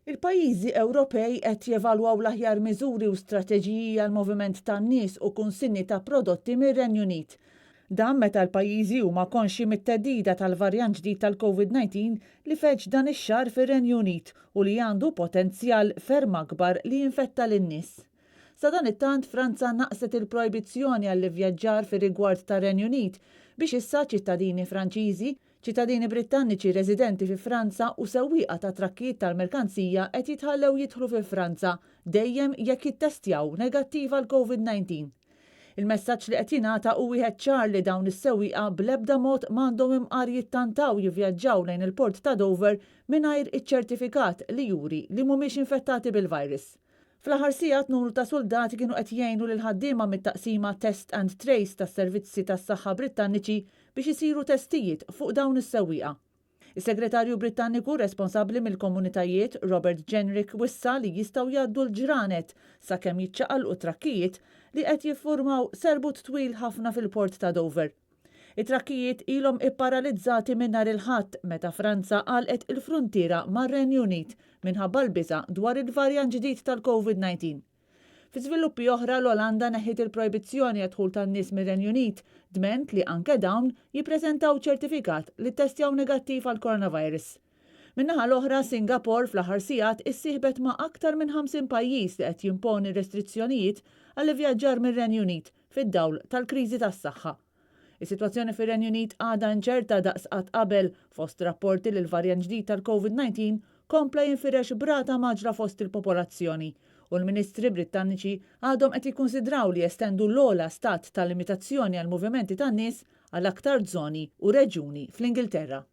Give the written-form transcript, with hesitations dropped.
Il-pajjiżi Ewropej qed jevalwaw l-aħjar miżuri u strateġiji għal moviment tan-nies u kunsinni ta' prodotti mir-Renju Unit. Dan meta l-pajjiżi huma konxji mit-theddida tal-varjant ġdid tal-Covid-19 li feġġ dan ix-xahar fir-Renju Unit u li għandu potenzjal ferm akbar li jinfetta lin-nies. Sa dan it-tant Franza naqset il-projbizzjoni għall-ivvjaġġar fir-rigward tar-Renju Unit biex issa ċittadini Franċiżi, ċittadini Brittaniċi residenti fi Franza u sewwieqa ta' trakkijiet tal-merkanzija qed jitħallew jidħlu fi Franza dejjem jekk jittestjaw negattiv għal Covid-19. Il-messaġġ li qed jingħata u wieħed ċar li dawn is-sewwieqa bl-ebda mod m'għandhom imqar jittantaw jivvjaġġaw lejn il-port ta' Dover mingħajr iċ-ċertifikat li juri li mhumiex infettati bil-virus. Fl-aħħar sigħat numru ta' soldati kienu qed jgħinu lil ħaddiema mit-taqsima Test and Trace tas-Servizzi tas-Saħħa Brittaniċi biex isiru testijiet fuq dawn is-sewwieqa. Is-Segretarju Brittaniku responsabbli mill-komunitajiet Robert Jenrick wissa li jistgħu jgħaddu l-ġranet sakemm jiċċaqalqu trakkijiet li qed jiffurmaw serbut twil ħafna fil-port ta' Dover. It-trakkijiet ilhom ipparalizzati minn nhar il-Ħadd meta Franza għalqet il-fruntiera mar-Renju Unit minħabba l-biża' dwar il-varjant ġdid tal-Covid-19. Fi żviluppi oħra l-Olanda neħħiet il-projbizzjoni għad-dħul tan-nies mir-Renju Unit dment li anke dawn jippreżentaw ċertifikat li ttestjaw negattiv għal coronavirus. Min-naħa l-oħra Singapore fl-aħħar sigħat issieħbet ma' aktar minn 50 pajjiż li qed jimponi restrizzjonijiet għall-ivvjaġġar mir-Renju Unit fid-dawl tal-kriżi tas-saħħa. Is-sitwazzjoni fir-Renju Unit għadha inċerta daqs qatt qabel fost rapporti li l-varjant ġdid tal-Covid-19 kompla jinfirex brata maġra fost il-popolazzjoni u l-Ministri Brittaniċi għadhom qed jikkunsidraw li jestendu l-ogħla stat ta' limitazzjoni għal movimenti tan-nies għal aktar żoni u reġjuni fl-Ingilterra.